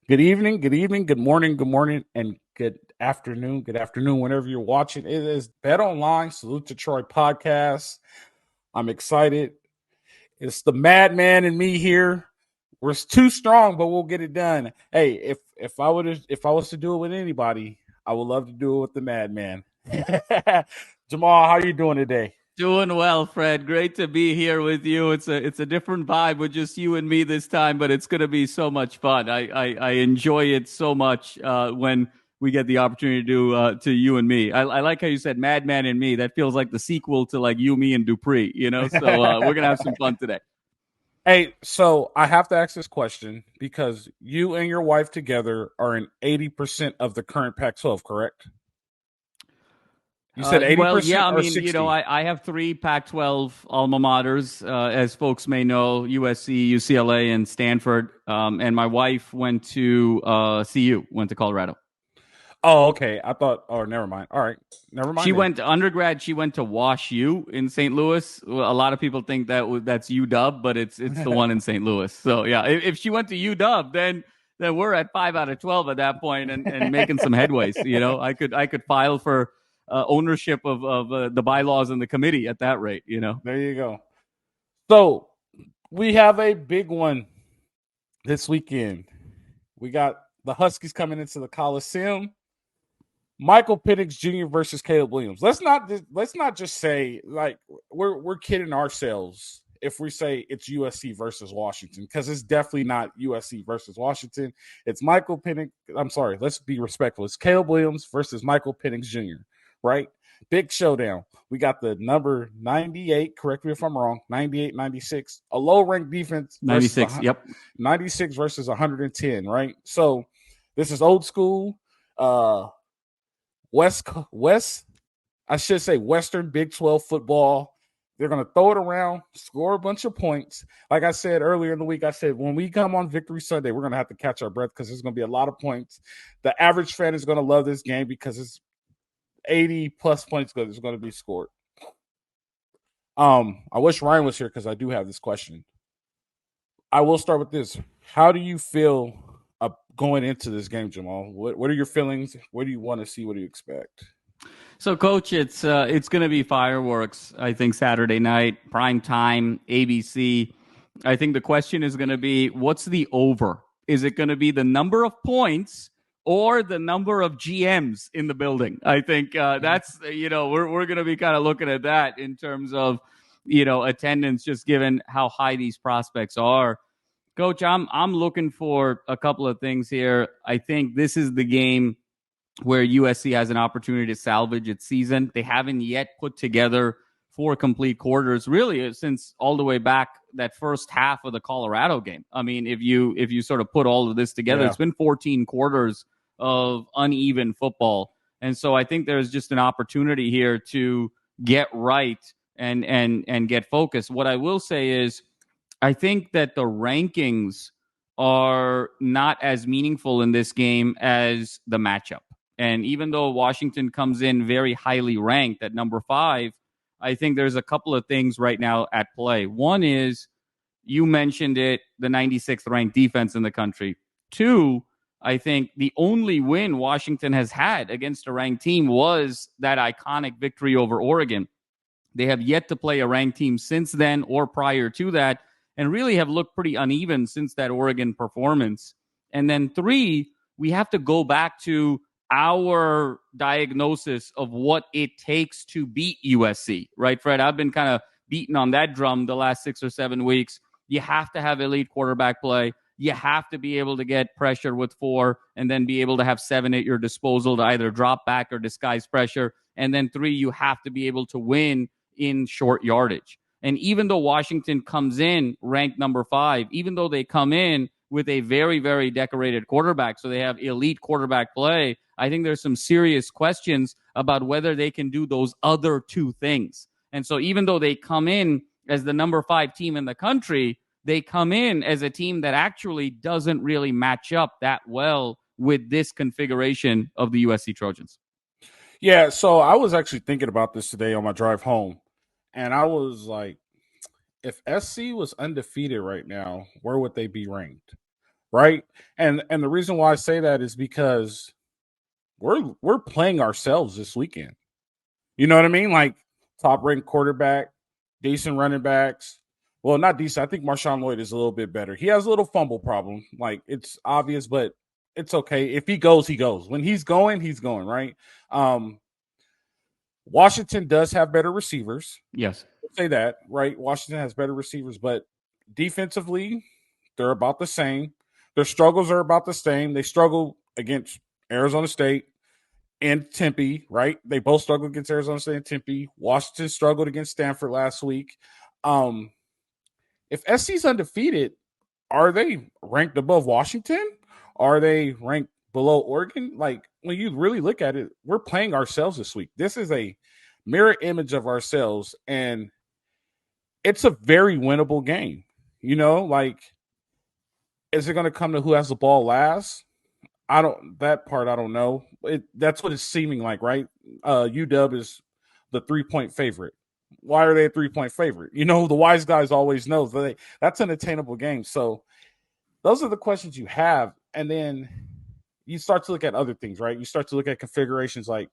Good evening, good morning, and good afternoon. Good afternoon, whenever you're watching. It is Bet Online, Salute to Troy podcast. I'm excited. It's the madman and me here. We're too strong, but we'll get it done. Hey, if I was to do it with anybody, I would love to do it with the madman. Jamal, how are you doing today? Doing well, Fred. Great to be here with you. It's a different vibe with just you and me this time, but it's going to be so much fun. I enjoy it so much when we get the opportunity to do to you and me. I like how you said Madman and Me. That feels like the sequel to like You, Me, and Dupree. So we're gonna have some fun today. Hey, so I have to ask this question because you and your wife together are in 80% of the current Pac 12, correct? You said Well, 80% yeah, I or mean, 60? I have three Pac-12 alma maters, as folks may know, USC, UCLA, and Stanford. And my wife went to CU, went to Colorado. Oh, okay. I thought, oh, never mind. All right. Never She mind then. went to undergrad. She went to Wash U in St. Louis. Well, a lot of people think that's UW, but it's the one in St. Louis. So yeah, if she went to UW, then we're at 5 out of 12 at that point and making some headways. I could file for ownership of the bylaws and the committee at that rate. There you go. So we have a big one this weekend. We got the Huskies coming into the Coliseum. Michael Penix Jr. versus Caleb Williams. Let's not just say like we're kidding ourselves if we say it's USC versus Washington, because it's definitely not USC versus Washington. It's Michael Penix. I'm sorry, let's be respectful. It's Caleb Williams versus Michael Penix Jr., right? Big showdown. We got the number 98, correct me if I'm wrong, 98, 96, a low ranked defense versus 96. Yep. 96 versus 110, right? So this is old school. West, I should say Western Big 12 football. They're going to throw it around, score a bunch of points. Like I said earlier in the week, I said when we come on Victory Sunday, we're going to have to catch our breath because there's going to be a lot of points. The average fan is going to love this game because it's 80 plus points that's going to be scored. I wish Ryan was here because I do have this question. I will start with this. How do you feel going into this game, Jamal? What are your feelings? What do you want to see? What do you expect? So, Coach, it's going to be fireworks. I think Saturday night, prime time, ABC. I think the question is going to be, what's the over? Is it going to be the number of points or the number of GMs in the building? I think that's we're going to be kind of looking at that in terms of attendance, just given how high these prospects are. Coach, I'm looking for a couple of things here. I think this is the game where USC has an opportunity to salvage its season. They haven't yet put together 4 complete quarters, really, since all the way back that first half of the Colorado game. I mean, if you sort of put all of this together, It's been 14 quarters of uneven football. And so I think there's just an opportunity here to get right and get focused. What I will say is I think that the rankings are not as meaningful in this game as the matchup. And even though Washington comes in very highly ranked at number 5, I think there's a couple of things right now at play. One is, you mentioned it, the 96th ranked defense in the country. 2, I think the only win Washington has had against a ranked team was that iconic victory over Oregon. They have yet to play a ranked team since then or prior to that, and really have looked pretty uneven since that Oregon performance. And then 3, we have to go back to our diagnosis of what it takes to beat USC, right, Fred? I've been kind of beating on that drum the last 6 or 7 weeks. You have to have elite quarterback play. You have to be able to get pressure with 4 and then be able to have 7 at your disposal to either drop back or disguise pressure. And then 3, you have to be able to win in short yardage. And even though Washington comes in ranked number 5, even though they come in with a very, very decorated quarterback, so they have elite quarterback play, I think there's some serious questions about whether they can do those other 2 things. And so even though they come in as the number 5 team in the country, they come in as a team that actually doesn't really match up that well with this configuration of the USC Trojans. Yeah, so I was actually thinking about this today on my drive home, and I was like, if SC was undefeated right now, where would they be ranked? right? And the reason why I say that is because we're playing ourselves this weekend. You know what I mean? Like top ranked quarterback, decent running backs. Well, not decent. I think Marshawn Lloyd is a little bit better. He has a little fumble problem. Like it's obvious, but it's okay. If he goes, he goes. When he's going, right? Washington does have better receivers. Yes. I'll say that, right? Washington has better receivers, but defensively, they're about the same. Their struggles are about the same. They struggle against Arizona State and Tempe, right? They both struggled against Arizona State and Tempe. Washington struggled against Stanford last week. If SC's undefeated, are they ranked above Washington? Are they ranked below Oregon? Like when you really look at it, we're playing ourselves this week. This is a mirror image of ourselves, and it's a very winnable game. You know, like, is it going to come to who has the ball last? That part I don't know. That's what it's seeming like, right? UW is the 3-point favorite. Why are they a 3-point favorite? You know, the wise guys always know that's an attainable game. So those are the questions you have. And then you start to look at other things, right? You start to look at configurations like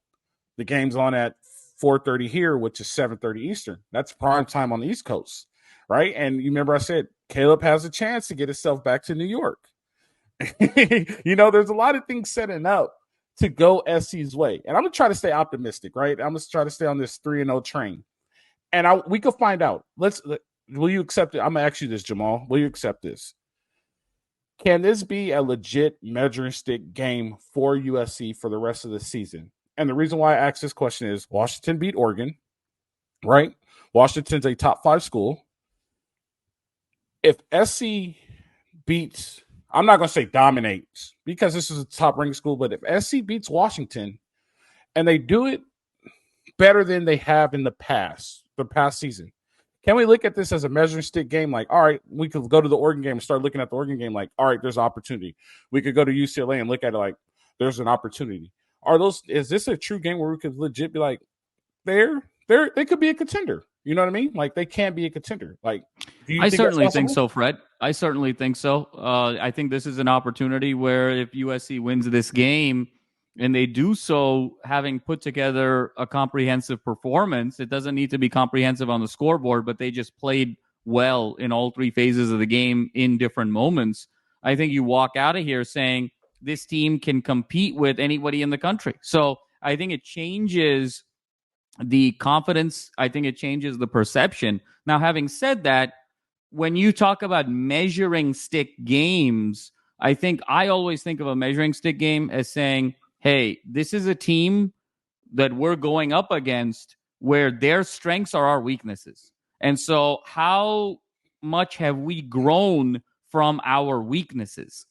the game's on at 4:30 here, which is 7:30 Eastern. That's prime time on the East Coast, right? And you remember I said Caleb has a chance to get himself back to New York. You know, there's a lot of things setting up to go SC's way. And I'm going to try to stay optimistic, right? I'm going to try to stay on this 3-0 train. And we could find out. Will you accept it? I'm going to ask you this, Jamal. Will you accept this? Can this be a legit measuring stick game for USC for the rest of the season? And the reason why I ask this question is Washington beat Oregon, right? Washington's a top 5 school. If SC beats, I'm not going to say dominates because this is a top ranked school, but if SC beats Washington and they do it better than they have in the past season, can we look at this as a measuring stick game? Like, all right, we could go to the Oregon game and start looking at the Oregon game like, all right, there's opportunity. We could go to UCLA and look at it like there's an opportunity. Is this a true game where we could legit be like, they could be a contender? You know what I mean? Like they can be a contender. Like, I certainly think so, Fred. I certainly think so. I think this is an opportunity where if USC wins this game and they do so having put together a comprehensive performance, it doesn't need to be comprehensive on the scoreboard, but they just played well in all 3 phases of the game in different moments. I think you walk out of here saying this team can compete with anybody in the country. So I think it changes the confidence. I think it changes the perception. Now, having said that, when you talk about measuring stick games, I think I always think of a measuring stick game as saying, hey, this is a team that we're going up against where their strengths are our weaknesses. And so how much have we grown from our weaknesses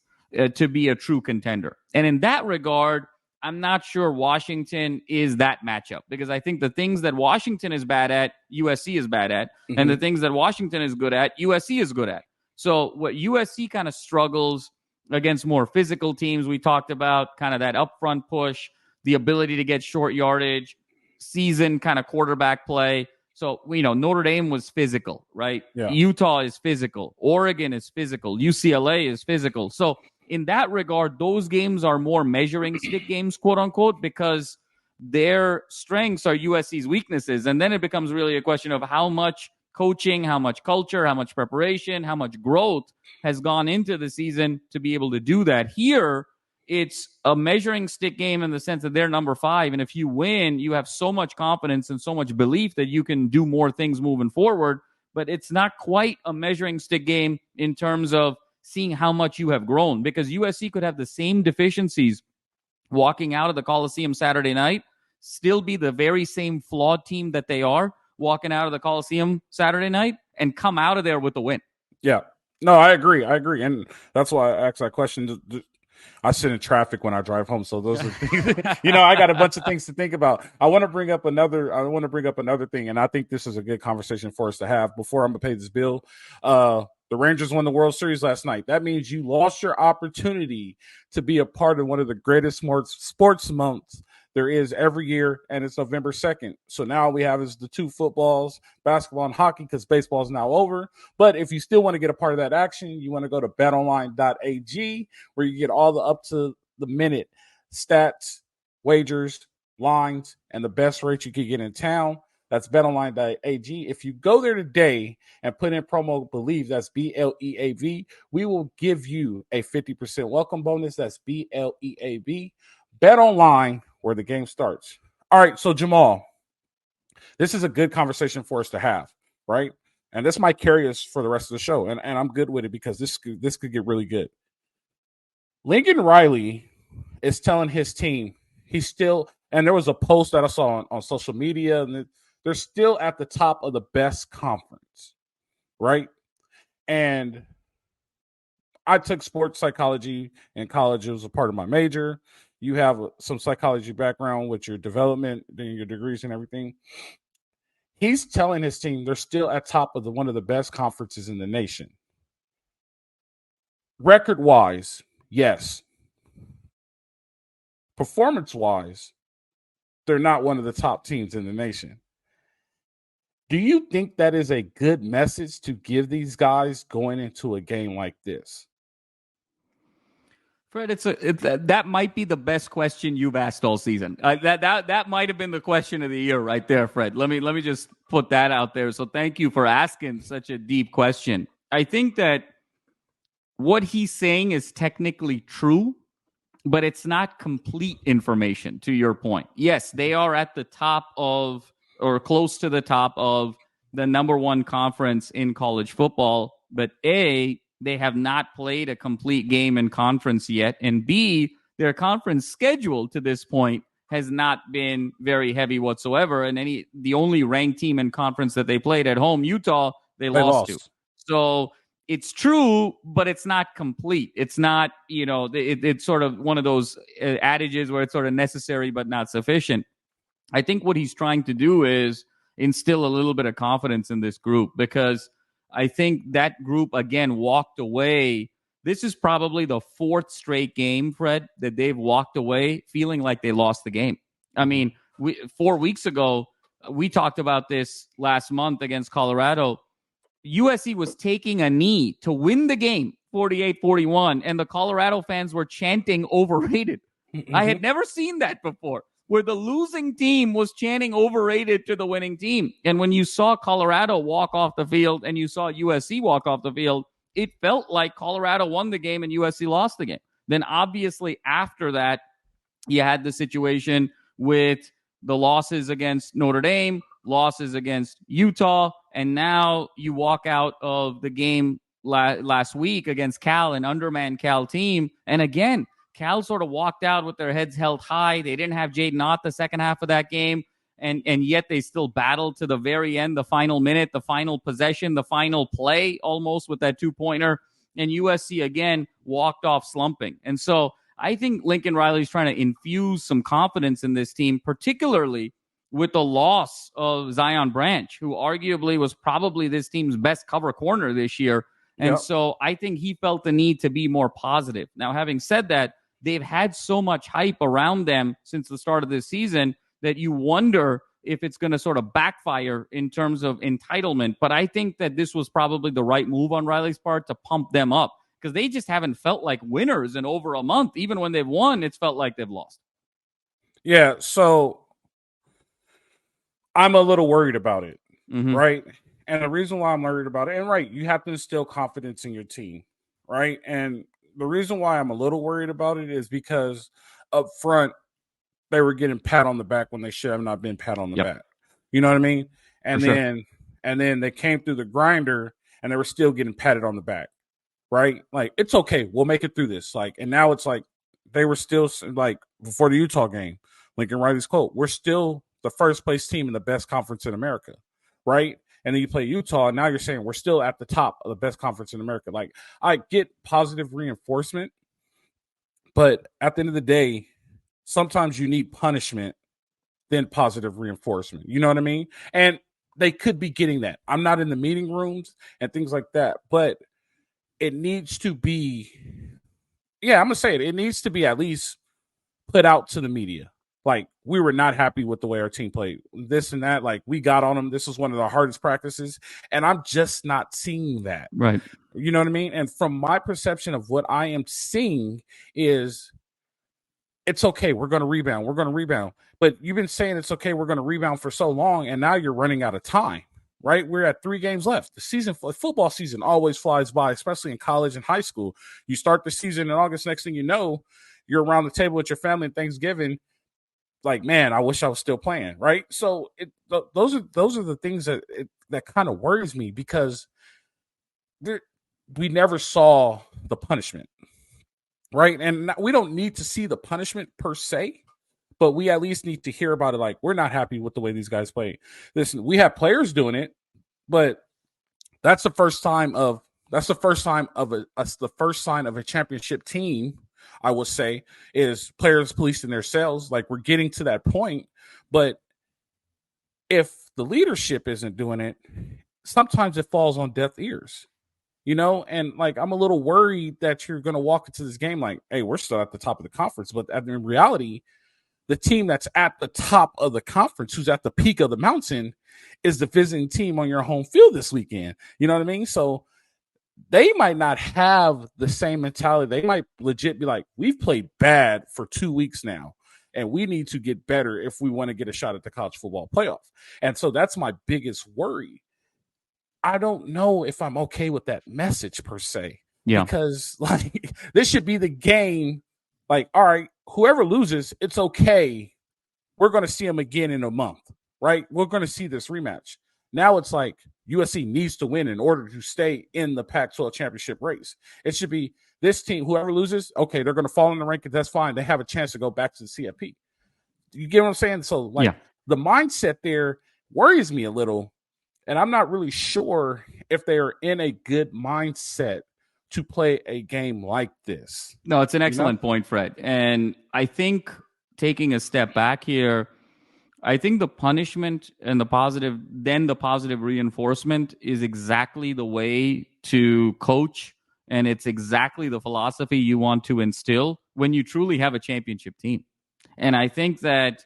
to be a true contender? And in that regard, I'm not sure Washington is that matchup because I think the things that Washington is bad at, USC is bad at, and the things that Washington is good at, USC is good at. So what USC kind of struggles against more physical teams, we talked about kind of that upfront push, the ability to get short yardage, seasoned kind of quarterback play. So, Notre Dame was physical, right? Yeah. Utah is physical. Oregon is physical. UCLA is physical. So in that regard, those games are more measuring stick games, quote unquote, because their strengths are USC's weaknesses. And then it becomes really a question of how much coaching, how much culture, how much preparation, how much growth has gone into the season to be able to do that. Here, it's a measuring stick game in the sense that they're number 5. And if you win, you have so much confidence and so much belief that you can do more things moving forward. But it's not quite a measuring stick game in terms of seeing how much you have grown, because USC could have the same deficiencies walking out of the Coliseum Saturday night, still be the very same flawed team that they are walking out of the Coliseum Saturday night, and come out of there with a win. Yeah. No, I agree. And that's why I asked that question. I sit in traffic when I drive home, so those are things. I got a bunch of things to think about. I want to bring up another thing, and I think this is a good conversation for us to have before I'm gonna pay this bill. The Rangers won the World Series last night. That means you lost your opportunity to be a part of one of the greatest sports months there is every year, and it's November 2nd. So now we have is the two footballs, basketball and hockey, because baseball is now over. But if you still want to get a part of that action, you want to go to betonline.ag, where you get all the up to the minute stats, wagers, lines, and the best rate you can get in town. That's betonline.ag. If you go there today and put in promo BELIEVE, that's BLEAV, we will give you a 50% welcome bonus. That's BLEAV. Bet online, where the game starts. All right, so Jamal, this is a good conversation for us to have, right? And this might carry us for the rest of the show, and I'm good with it because this could get really good. Lincoln Riley is telling his team he's still, and there was a post that I saw on social media, and they're still at the top of the best conference, right? And I took sports psychology in college. It was a part of my major. You have some psychology background with your development, then your degrees and everything. He's telling his team they're still at top of one of the best conferences in the nation. Record-wise, yes. Performance-wise, they're not one of the top teams in the nation. Do you think that is a good message to give these guys going into a game like this? Fred, that might be the best question you've asked all season. That might have been the question of the year right there, Fred. Let me just put that out there. So thank you for asking such a deep question. I think that what he's saying is technically true, but it's not complete information, to your point. Yes, they are at the top of, or close to the top of, the number one conference in college football, but A, they have not played a complete game in conference yet, and B, their conference schedule to this point has not been very heavy whatsoever, and the only ranked team in conference that they played at home, Utah, they lost to. So it's true, but it's not complete. It's not, it's sort of one of those adages where it's sort of necessary but not sufficient. I think what he's trying to do is instill a little bit of confidence in this group, because I think that group, again, walked away. This is probably the fourth straight game, Fred, that they've walked away feeling like they lost the game. I mean, 4 weeks ago, we talked about this last month against Colorado. USC was taking a knee to win the game, 48-41, and the Colorado fans were chanting overrated. I had never seen that before, where the losing team was chanting overrated to the winning team. And when you saw Colorado walk off the field and you saw USC walk off the field, it felt like Colorado won the game and USC lost the game. Then obviously after that, you had the situation with the losses against Notre Dame, losses against Utah, and now you walk out of the game last week against Cal, an undermanned Cal team. And again, Cal sort of walked out with their heads held high. They didn't have Jaden Ott the second half of that game, and yet they still battled to the very end, the final minute, the final possession, the final play almost with that two-pointer. And USC, again, walked off slumping. And so I think Lincoln Riley's trying to infuse some confidence in this team, particularly with the loss of Zion Branch, who arguably was probably this team's best cover corner this year. And so I think he felt the need to be more positive. Now, having said that, they've had so much hype around them since the start of this season that you wonder if it's going to sort of backfire in terms of entitlement. But I think that this was probably the right move on Riley's part to pump them up, because they just haven't felt like winners in over a month. Even when they've won, it's felt like they've lost. Yeah, so I'm a little worried about it, right? And the reason why I'm worried about it, and right, you have to instill confidence in your team, right? And the reason why I'm a little worried about it is because up front, they were getting pat on the back when they should have not been pat on the back. You know what I mean? And then they came through the grinder and they were still getting patted on the back, right? Like, it's okay. We'll make it through this. Like, and now it's like they were still, like, before the Utah game, Lincoln Riley's quote, we're still the first place team in the best conference in America, right? And then you play Utah, and now you're saying we're still at the top of the best conference in America. Like, I get positive reinforcement, but at the end of the day, sometimes you need punishment than positive reinforcement. You know what I mean? And they could be getting that. I'm not in the meeting rooms and things like that, but it needs to be, I'm going to say it. It needs to be at least put out to the media. like we were not happy with the way our team played, this and that. Like we got on them. This was one of the hardest practices, and I'm just not seeing that. Right. You know what I mean? And from my perception of what I am seeing is it's okay. We're going to rebound. We're going to rebound. But you've been saying it's okay. We're going to rebound for so long, and now you're running out of time, right? We're at 3 games left. The season, football season always flies by, especially in college and high school. You start the season in August. Next thing you know, you're around the table with your family at Thanksgiving. Like, man, I wish I was still playing, right? So those are the things that kind of worries me because we never saw the punishment, right? And we don't need to see the punishment per se, but we at least need to hear about it. Like, we're not happy with the way these guys play. Listen, we have players doing it, but that's the first sign of a championship team, I would say, is players policing themselves. Like, we're getting to that point, but if the leadership isn't doing it, sometimes it falls on deaf ears. And like I'm a little worried that you're going to walk into this game like, hey, we're still at the top of the conference. But in reality, the team that's at the top of the conference, who's at the peak of the mountain, is the visiting team on your home field this weekend. You know what I mean? So they might not have the same mentality. They might legit be like, we've played bad for 2 weeks now, and we need to get better if we want to get a shot at the college football playoff. And so that's my biggest worry. I don't know if I'm okay with that message per se. Yeah. Because like this should be the game. Like, all right, whoever loses, it's okay. We're going to see them again in a month, right? We're going to see this rematch. Now it's like USC needs to win in order to stay in the Pac-12 championship race. It should be this team, whoever loses, okay, they're going to fall in the rankings. That's fine. They have a chance to go back to the CFP. You get what I'm saying? So like the mindset there worries me a little. And I'm not really sure if they are in a good mindset to play a game like this. No, it's an excellent point, Fred. And I think taking a step back here, I think the punishment and the positive reinforcement is exactly the way to coach. And it's exactly the philosophy you want to instill when you truly have a championship team. And I think that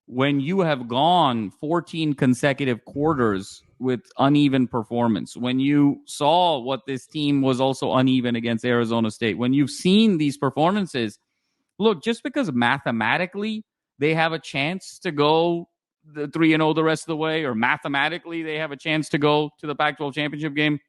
when you have gone 14 consecutive quarters with uneven performance, when you saw what this team was also uneven against Arizona State, when you've seen these performances, look, just because mathematically they have a chance to go the 3-0 the rest of the way, or mathematically they have a chance to go to the Pac-12 championship game,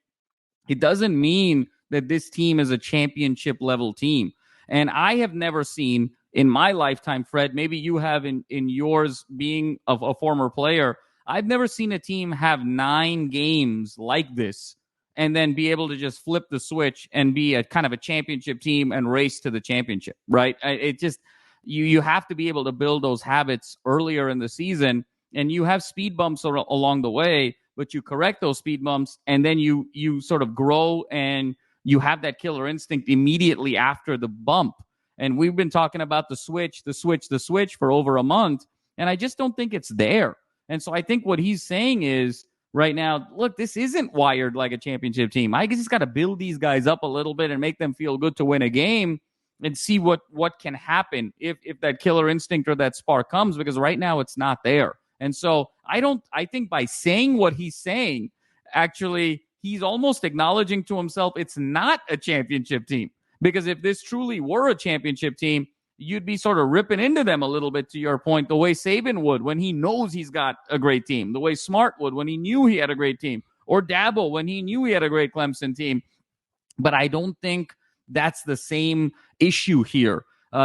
it doesn't mean that this team is a championship level team. And I have never seen in my lifetime, Fred, maybe you have in yours being a former player, I've never seen a team have 9 games like this and then be able to just flip the switch and be a kind of a championship team and race to the championship, right? It just, you have to be able to build those habits earlier in the season, and you have speed bumps along the way, but you correct those speed bumps, and then you sort of grow, and you have that killer instinct immediately after the bump. And we've been talking about the switch for over a month, and I just don't think it's there. And so I think what he's saying is right now, look, this isn't wired like a championship team. I just got to build these guys up a little bit and make them feel good to win a game and see what can happen if that killer instinct or that spark comes, because right now it's not there. And so I think by saying what he's saying, actually, he's almost acknowledging to himself it's not a championship team. Because if this truly were a championship team, you'd be sort of ripping into them a little bit, to your point, the way Saban would when he knows he's got a great team, the way Smart would when he knew he had a great team, or Dabo when he knew he had a great Clemson team. But I don't think that's the same issue here.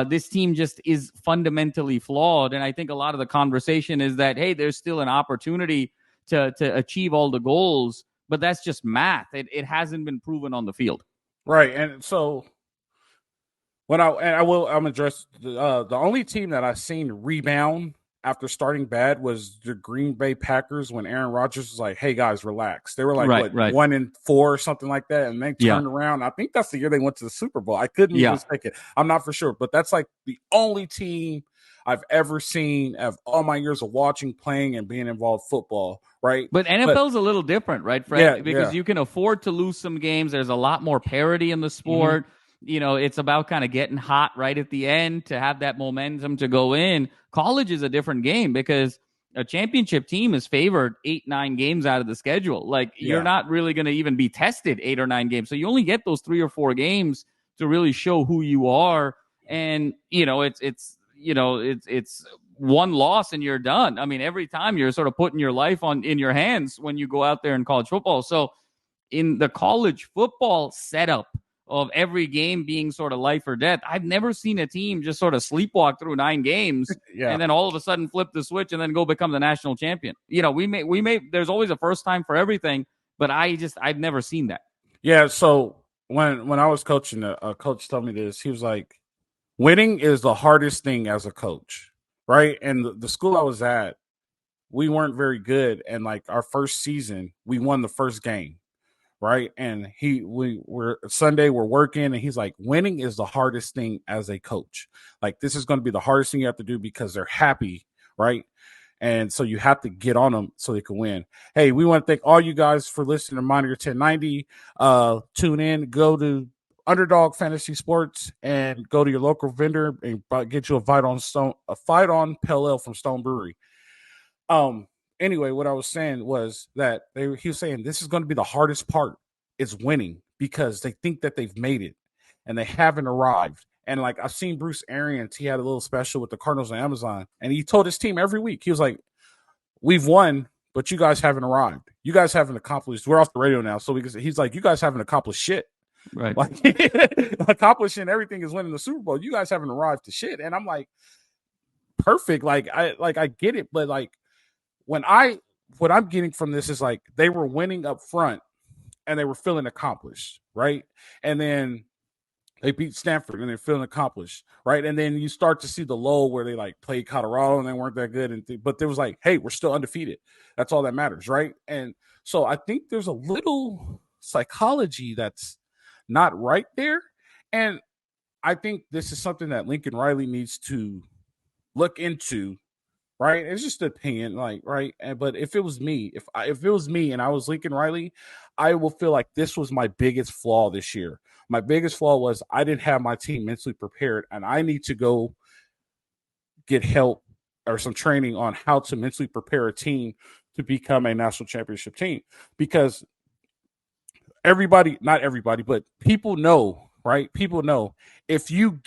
This team just is fundamentally flawed. And I think a lot of the conversation is that, hey, there's still an opportunity to achieve all the goals, but that's just math. It hasn't been proven on the field. Right. And so I'm address the only team that I've seen rebound after starting bad was the Green Bay Packers when Aaron Rodgers was like, hey, guys, relax. They were like, 1-4 or something like that, and they turned around. I think that's the year they went to the Super Bowl. I couldn't even take it. I'm not for sure, but that's like the only team I've ever seen of all my years of watching, playing, and being involved in football, right? But NFL's a little different, right, Fred? Because you can afford to lose some games. There's a lot more parity in the sport. it's about kind of getting hot right at the end to have that momentum to go in. College is a different game because a championship team is favored 8-9 games out of the schedule. Like you're not really going to even be tested 8 or 9 games. So you only get those 3 or 4 games to really show who you are. And, it's one loss and you're done. I mean, every time you're sort of putting your life in your hands when you go out there in college football. So in the college football setup of every game being sort of life or death, I've never seen a team just sort of sleepwalk through 9 games and then all of a sudden flip the switch and then go become the national champion. We may there's always a first time for everything, but I've never seen that. Yeah. So when I was coaching, a coach told me this. He was like, winning is the hardest thing as a coach, right? And the school I was at, we weren't very good. And like our first season, we won the first game. Right. And we're Sunday, we're working, and he's like, winning is the hardest thing as a coach. Like, this is going to be the hardest thing you have to do because they're happy. Right. And so you have to get on them so they can win. Hey, we want to thank all you guys for listening to Monitor 1090. Tune in, go to Underdog Fantasy Sports, and go to your local vendor and get you a fight on Pale Ale from Stone Brewery. Anyway, what I was saying was that he was saying this is going to be the hardest part is winning because they think that they've made it and they haven't arrived. And like I've seen Bruce Arians, he had a little special with the Cardinals on Amazon, and he told his team every week, he was like, we've won, but you guys haven't arrived. You guys haven't accomplished. We're off the radio now. So he's like, you guys haven't accomplished shit. Right. Like accomplishing everything is winning the Super Bowl. You guys haven't arrived to shit. And I'm like, perfect. Like I get it, but like, what I'm getting from this is like they were winning up front and they were feeling accomplished, right? And then they beat Stanford and they're feeling accomplished, right? And then you start to see the lull where they like played Colorado and they weren't that good, but there was like, hey, we're still undefeated. That's all that matters, right? And so I think there's a little psychology that's not right there, and I think this is something that Lincoln Riley needs to look into. Right, it's just an opinion, like right. But if it was me, if it was me and I was Lincoln Riley, I will feel like this was my biggest flaw this year. My biggest flaw was I didn't have my team mentally prepared, and I need to go get help or some training on how to mentally prepare a team to become a national championship team. Because not everybody, but people know, right? People know if you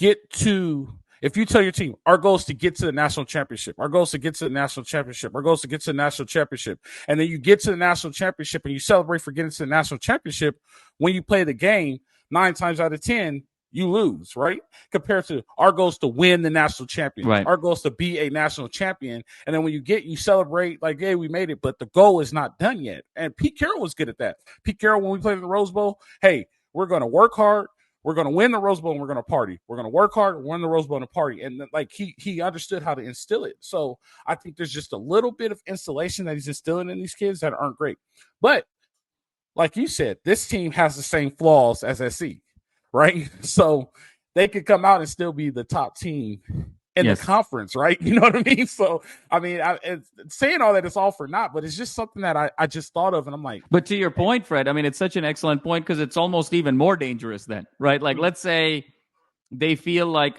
tell your team, our goal is to get to the national championship, our goal is to get to the national championship, our goal is to get to the national championship, and then you get to the national championship and you celebrate for getting to the national championship, when you play the game, 9 times out of 10, you lose, right? Compared to our goal is to win the national champion. Right. Our goal is to be a national champion. And then when you celebrate like, hey, we made it, but the goal is not done yet. And Pete Carroll was good at that. Pete Carroll, when we played in the Rose Bowl, hey, we're going to work hard. We're going to win the Rose Bowl and we're going to party. We're going to work hard, win the Rose Bowl and party. And like he understood how to instill it. So I think there's just a little bit of installation that he's instilling in these kids that aren't great. But like you said, this team has the same flaws as SC, right? So they could come out and still be the top team in the conference, right? You know what I mean? So, I mean, saying all that, it's all for naught, but it's just something that I just thought of, and I'm like. But to your point, Fred, I mean, it's such an excellent point because it's almost even more dangerous then, right? Like, let's say they feel like,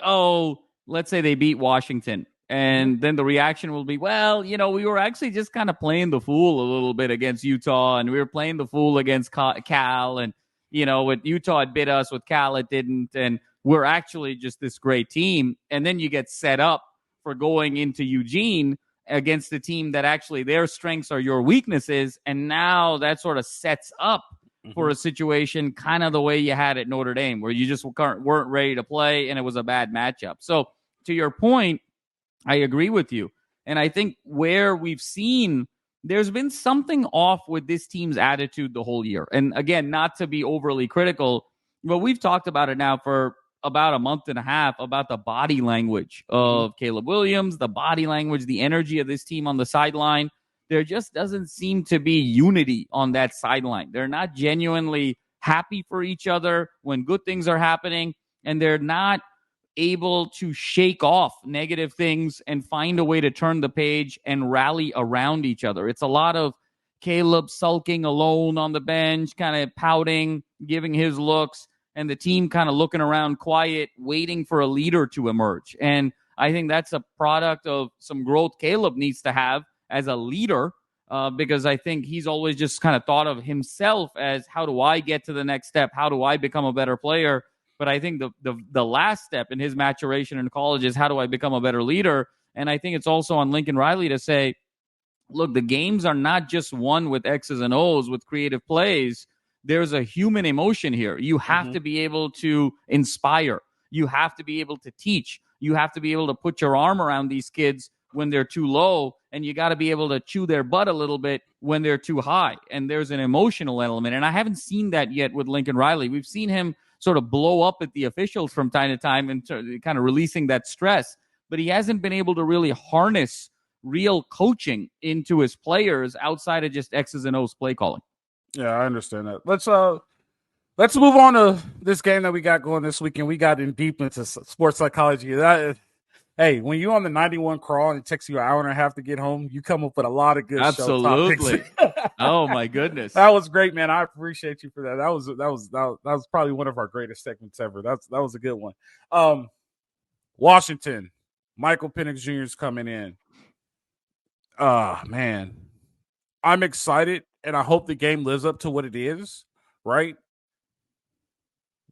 let's say they beat Washington, and then the reaction will be, well, we were actually just kind of playing the fool a little bit against Utah, and we were playing the fool against Cal, and, with Utah, it bit us, with Cal, it didn't, and we're actually just this great team. And then you get set up for going into Eugene against a team that actually their strengths are your weaknesses. And now that sort of sets up for a situation kind of the way you had at Notre Dame, where you just weren't ready to play and it was a bad matchup. So to your point, I agree with you. And I think where we've seen there's been something off with this team's attitude the whole year. And again, not to be overly critical, but we've talked about it now for about a month and a half about the body language of Caleb Williams, the body language, the energy of this team on the sideline. There just doesn't seem to be unity on that sideline. They're not genuinely happy for each other when good things are happening, and they're not able to shake off negative things and find a way to turn the page and rally around each other. It's a lot of Caleb sulking alone on the bench, kind of pouting, giving his looks, and the team kind of looking around quiet, waiting for a leader to emerge. And I think that's a product of some growth Caleb needs to have as a leader, because I think he's always just kind of thought of himself as, how do I get to the next step? How do I become a better player? But I think the last step in his maturation in college is, how do I become a better leader? And I think it's also on Lincoln Riley to say, look, the games are not just won with X's and O's, with creative plays. There's a human emotion here. You have to be able to inspire. You have to be able to teach. You have to be able to put your arm around these kids when they're too low, and you got to be able to chew their butt a little bit when they're too high. And there's an emotional element. And I haven't seen that yet with Lincoln Riley. We've seen him sort of blow up at the officials from time to time and kind of releasing that stress, but he hasn't been able to really harness real coaching into his players outside of just X's and O's play calling. Yeah, I understand that. Let's move on to this game that we got going this weekend. We got in deep into sports psychology. Hey, when you're on the 91 crawl and it takes you an hour and a half to get home, you come up with a lot of good show topics. Oh my goodness, that was great, man. I appreciate you for that. That was probably one of our greatest segments ever. That was a good one. Washington, Michael Penix Jr. is coming in. Man, I'm excited, and I hope the game lives up to what it is. Right?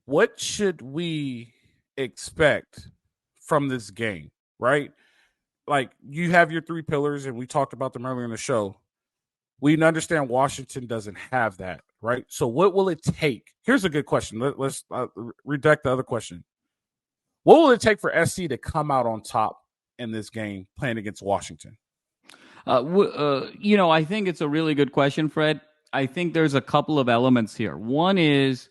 What should we expect from this game? Right? Like, you have your three pillars, and we talked about them earlier in the show. We understand Washington doesn't have that, right? So what will it take? Here's a good question. Let's redact the other question. What will it take for SC to come out on top in this game playing against Washington? I think it's a really good question, Fred. I think there's a couple of elements here. One is,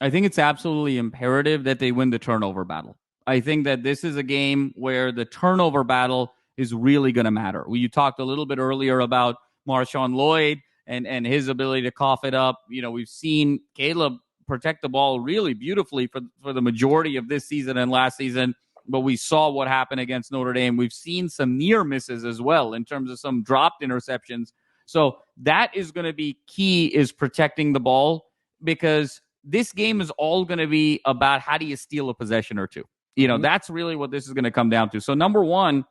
I think it's absolutely imperative that they win the turnover battle. I think that this is a game where the turnover battle is really going to matter. You talked a little bit earlier about Marshawn Lloyd and his ability to cough it up. We've seen Caleb protect the ball really beautifully for the majority of this season and last season, but we saw what happened against Notre Dame. We've seen some near misses as well in terms of some dropped interceptions. So that is going to be key, is protecting the ball, because this game is all going to be about how do you steal a possession or two. That's really what this is going to come down to. So number one,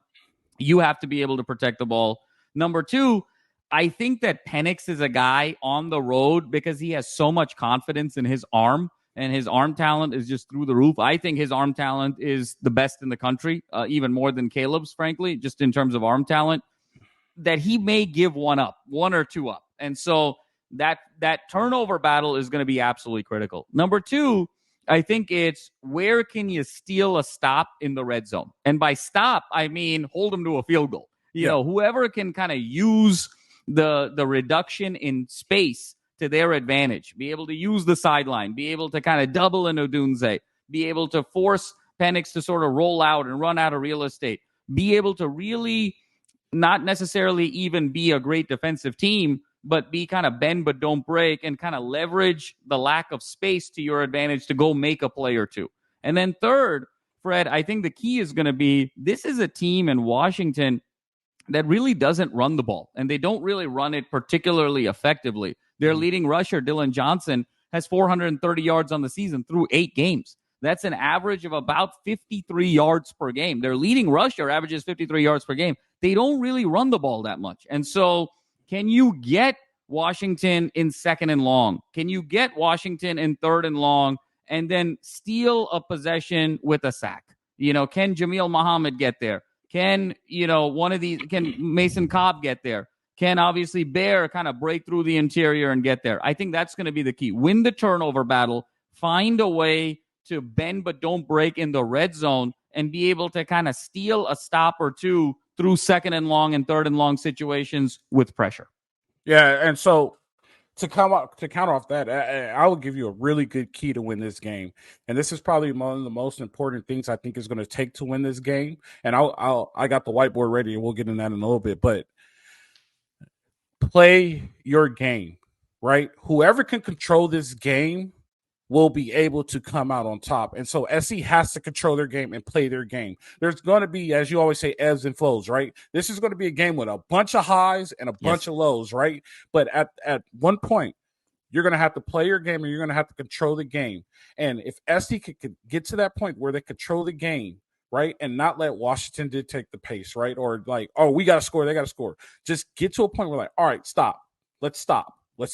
you have to be able to protect the ball. Number two, I think that Penix is a guy on the road because he has so much confidence in his arm, and his arm talent is just through the roof. I think his arm talent is the best in the country, even more than Caleb's, frankly, just in terms of arm talent, that he may give one or two up. And so that turnover battle is going to be absolutely critical. Number two, I think it's, where can you steal a stop in the red zone? And by stop, I mean hold them to a field goal. Whoever can kind of use the reduction in space to their advantage, be able to use the sideline, be able to kind of double an Odunze, be able to force Penix to sort of roll out and run out of real estate, be able to really not necessarily even be a great defensive team, but be kind of bend but don't break, and kind of leverage the lack of space to your advantage to go make a play or two. And then third, Fred, I think the key is going to be, this is a team in Washington that really doesn't run the ball, and they don't really run it particularly effectively. Their leading rusher, Dylan Johnson, has 430 yards on the season through 8 games. That's an average of about 53 yards per game. Their leading rusher averages 53 yards per game. They don't really run the ball that much. And so can you get Washington in second and long? Can you get Washington in third and long and then steal a possession with a sack? Can Jameel Muhammad get there? Can Mason Cobb get there? Can obviously Bear kind of break through the interior and get there? I think that's going to be the key. Win the turnover battle, find a way to bend but don't break in the red zone, and be able to kind of steal a stop or two through second and long and third and long situations with pressure. Yeah, and so to counter off that, I will give you a really good key to win this game, and this is probably one of the most important things I think is going to take to win this game. And I got the whiteboard ready, and we'll get in that in a little bit. But play your game, right? Whoever can control this game will be able to come out on top. And so SC has to control their game and play their game. There's going to be, as you always say, ebbs and flows, right? This is going to be a game with a bunch of highs and a bunch of lows, right? But at one point, you're going to have to play your game and you're going to have to control the game. And if SC could get to that point where they control the game, right, and not let Washington dictate the pace, right, or like, oh, we got to score, they got to score. Just get to a point where like, all right, stop. Let's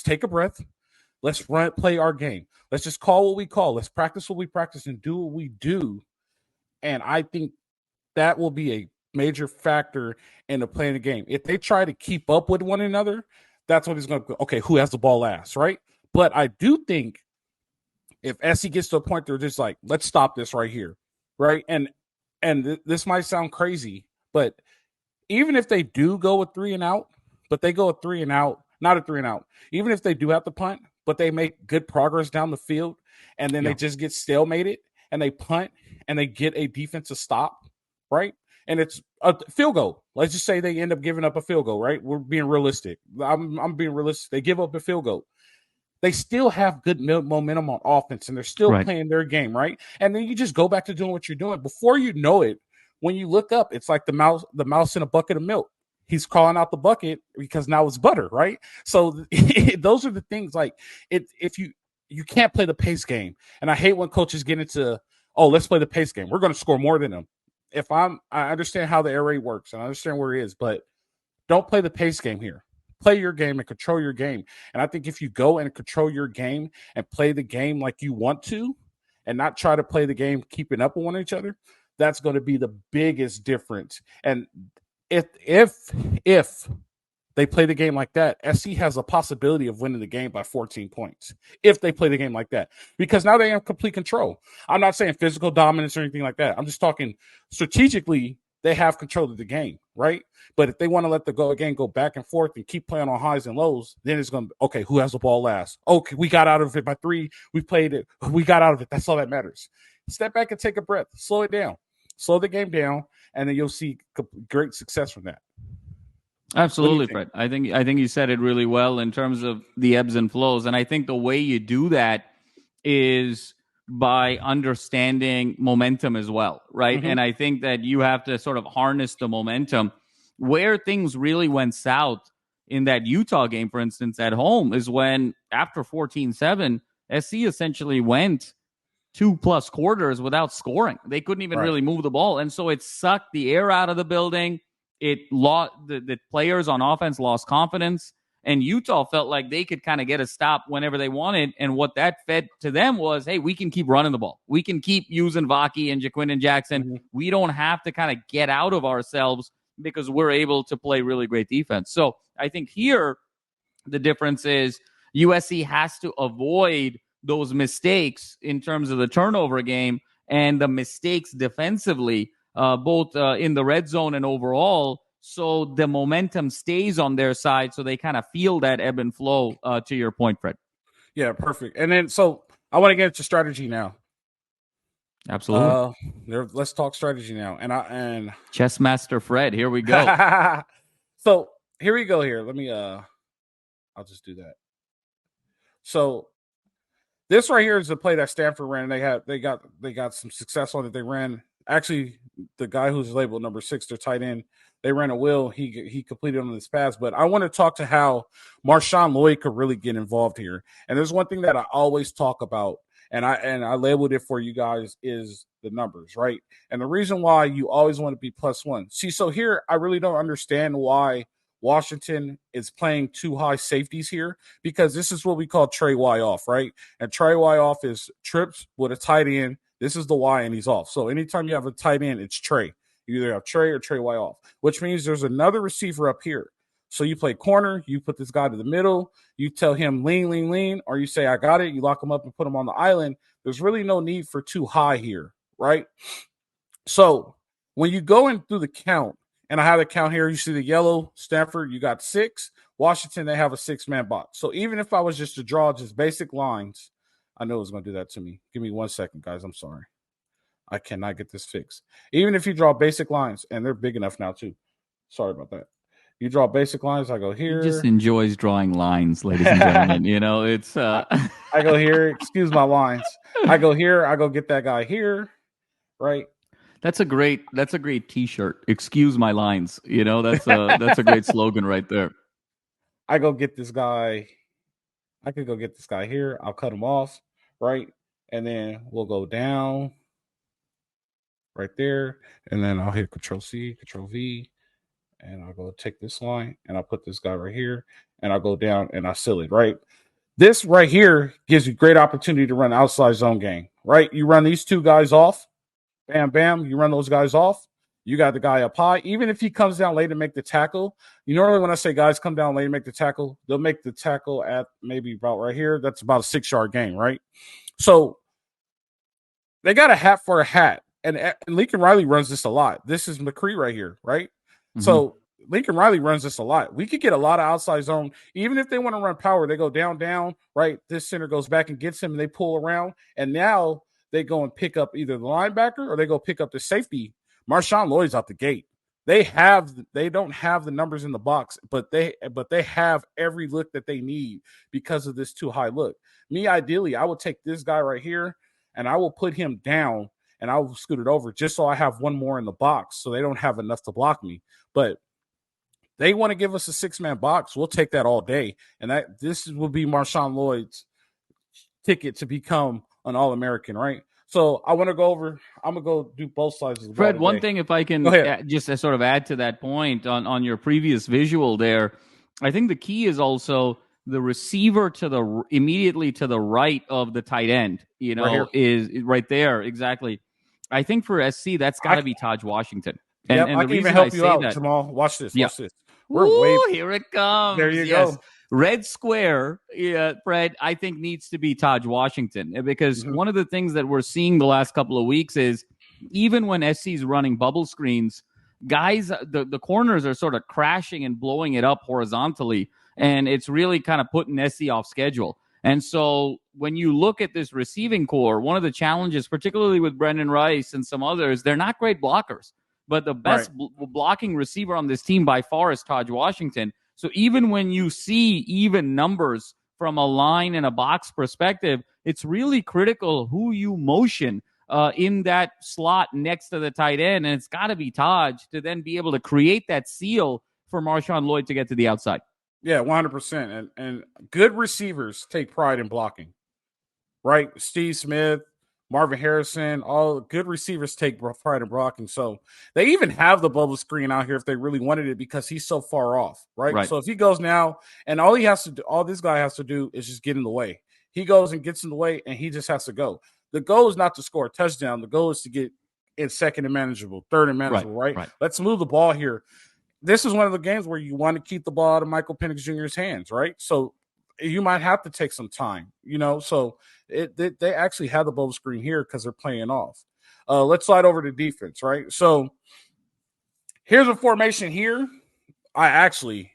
take a breath. Let's play our game. Let's just call what we call. Let's practice what we practice and do what we do. And I think that will be a major factor in the playing the game. If they try to keep up with one another, that's what it's going to go. Okay, who has the ball last, right? But I do think if SC gets to a point, they're just like, let's stop this right here, right? And this might sound crazy, but even if they do go with 3 and out, but they go with 3 and out, not a 3 and out, even if they do have to punt, but they make good progress down the field, and then they just get stalemated, and they punt, and they get a defensive stop, right? And it's a field goal. Let's just say they end up giving up a field goal, right? We're being realistic. I'm being realistic. They give up a field goal. They still have good momentum on offense, and they're still playing their game, right? And then you just go back to doing what you're doing. Before you know it, when you look up, it's like the mouse in a bucket of milk. He's calling out the bucket because now it's butter, right? So those are the things like if you can't play the pace game. And I hate when coaches get into, oh, let's play the pace game. We're going to score more than them. I understand how the air raid works and I understand where it is, but don't play the pace game here. Play your game and control your game. And I think if you go and control your game and play the game like you want to and not try to play the game keeping up with one each other, that's going to be the biggest difference. And if they play the game like that, SC has a possibility of winning the game by 14 points if they play the game like that, because now they have complete control. I'm not saying physical dominance or anything like that. I'm just talking strategically. They have control of the game, right? But if they want to let the game go back and forth and keep playing on highs and lows, then it's going to be, okay, who has the ball last? Okay, we got out of it by 3. We played it. We got out of it. That's all that matters. Step back and take a breath. Slow it down. Slow the game down, and then you'll see great success from that. Absolutely, Fred. I think you said it really well in terms of the ebbs and flows. And I think the way you do that is by understanding momentum as well, right? Mm-hmm. And I think that you have to sort of harness the momentum. Where things really went south in that Utah game, for instance, at home, is when after 14-7, SC essentially went 2+ quarters without scoring. They couldn't even really move the ball. And so it sucked the air out of the building. It lost the players on offense lost confidence. And Utah felt like they could kind of get a stop whenever they wanted. And what that fed to them was, hey, we can keep running the ball. We can keep using Vaki and Jaquin Jackson. Mm-hmm. We don't have to kind of get out of ourselves because we're able to play really great defense. So I think here the difference is USC has to avoid those mistakes in terms of the turnover game and the mistakes defensively, both in the red zone and overall, so the momentum stays on their side, so they kind of feel that ebb and flow, to your point, Fred. Yeah, perfect. And then, so I want to get into strategy now. Absolutely. Let's talk strategy now. And Chess Master Fred, here we go. So here we go here. Let me, I'll just do that. So this right here is the play that Stanford ran. They got some success on it. They ran, actually, the guy who's labeled number 6, their tight end, they ran a wheel. He completed on this pass. But I want to talk to how Marshawn Lloyd could really get involved here. And there's one thing that I always talk about, and I labeled it for you guys, is the numbers, right? And the reason why you always want to be +1. See, so here I really don't understand why Washington is playing 2 high safeties here, because this is what we call Trey Y off, right? And Trey Y off is trips with a tight end. This is the Y, and he's off. So anytime you have a tight end, it's Trey. You either have Trey or Trey Y off, which means there's another receiver up here. So you play corner, you put this guy to the middle, you tell him lean, lean, lean, or you say, I got it, you lock him up and put him on the island. There's really no need for 2 high here, right? So when you go in through the count, and I have the count here, you see the yellow, Stanford, you got 6. Washington, they have a 6-man box. So even if I was just to draw just basic lines, I know it's going to do that to me. Give me 1 second, guys. I'm sorry. I cannot get this fixed. Even if you draw basic lines, and they're big enough now too. Sorry about that. You draw basic lines, I go here. He just enjoys drawing lines, ladies and gentlemen. You know, it's I go here, excuse my lines. I go here, I go get that guy here, right? That's a great T-shirt. Excuse my lines. You know, that's a great slogan right there. I go get this guy I could go get this guy here. I'll cut him off, right? And then we'll go down right there. And then I'll hit Control C, Control V, and I'll go take this line and I'll put this guy right here and I'll go down and I'll seal it, right? This right here gives you great opportunity to run outside zone game, right? You run these two guys off, bam, bam, you run those guys off. You got the guy up high. Even if he comes down late to make the tackle, you normally when I say guys come down late to make the tackle, they'll make the tackle at maybe about right here. That's about a 6-yard gain, right? So they got a hat for a hat. And Lincoln Riley runs this a lot. This is McCree right here, right? Mm-hmm. So Lincoln Riley runs this a lot. We could get a lot of outside zone. Even if they want to run power, they go down, down, right? This center goes back and gets him, and they pull around. And now they go and pick up either the linebacker or they go pick up the safety. Marshawn Lloyd's out the gate. They don't have the numbers in the box, but they have every look that they need because of this too high look. Me, ideally, I would take this guy right here and I will put him down and I will scoot it over just so I have one more in the box so they don't have enough to block me. But they want to give us a 6-man box. We'll take that all day. And this will be Marshawn Lloyd's ticket to become an All-American, right? So I want to go over. I'm gonna go do both sides of the ball. Fred, one thing, if I can just sort of add to that point on your previous visual there, I think the key is also the receiver immediately to the right of the tight end. You know, is right there exactly. I think for SC that's got to be Taj Washington. And I can even help you out, Jamal. Watch this. Watch this. Here it comes. There you go. Red square, Fred, I think needs to be Taj Washington because one of the things that we're seeing the last couple of weeks is even when SC's running bubble screens, guys, the corners are sort of crashing and blowing it up horizontally, and it's really kind of putting SC off schedule. And so when you look at this receiving core, one of the challenges, particularly with Brendan Rice and some others, they're not great blockers, but the best blocking receiver on this team by far is Taj Washington. So even when you see even numbers from a line and a box perspective, it's really critical who you motion in that slot next to the tight end. And it's got to be Taj to then be able to create that seal for Marshawn Lloyd to get to the outside. Yeah, 100%. And good receivers take pride in blocking, right? Steve Smith, Marvin Harrison, all good receivers take pride in blocking. So they even have the bubble screen out here if they really wanted it because he's so far off, right? So if he goes now and all this guy has to do is just get in the way. He goes and gets in the way and he just has to go. The goal is not to score a touchdown. The goal is to get in second and manageable, third and manageable, right? Let's move the ball here. This is one of the games where you want to keep the ball out of Michael Penix Jr.'s hands, right? So you might have to take some time, so they actually have the bubble screen here because they're playing off. Let's slide over to defense, right? So here's a formation here. I actually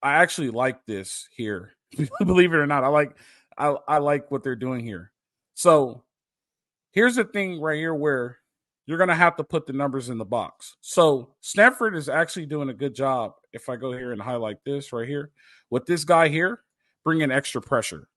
like this here. Believe it or not, I like what they're doing here. So here's the thing right here where you're going to have to put the numbers in the box. So Stanford is actually doing a good job. If I go here and highlight this right here with this guy here, bringing extra pressure,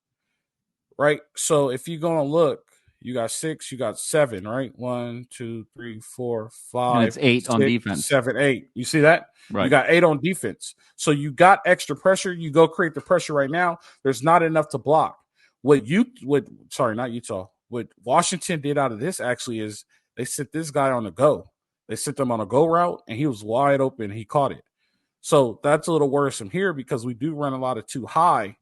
right? So if you go and look, you got 6, you got 7, right? 1, 2, 3, 4, 5. And it's 8 on 6, defense. 7, 8. You see that? Right. You got 8 on defense. So you got extra pressure. You go create the pressure right now. There's not enough to block. What Washington did out of this actually is they sent this guy on the go. They sent him on a go route, and he was wide open. He caught it. So that's a little worrisome here because we do run a lot of too high.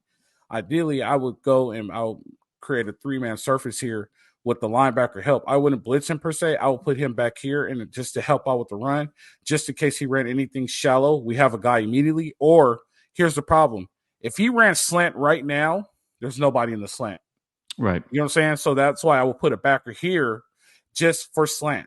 Ideally, I would go and I'll create a 3-man surface here with the linebacker help. I wouldn't blitz him per se. I would put him back here and just to help out with the run, just in case he ran anything shallow. We have a guy immediately. Or here's the problem. If he ran slant right now, there's nobody in the slant. Right. You know what I'm saying? So that's why I will put a backer here just for slant.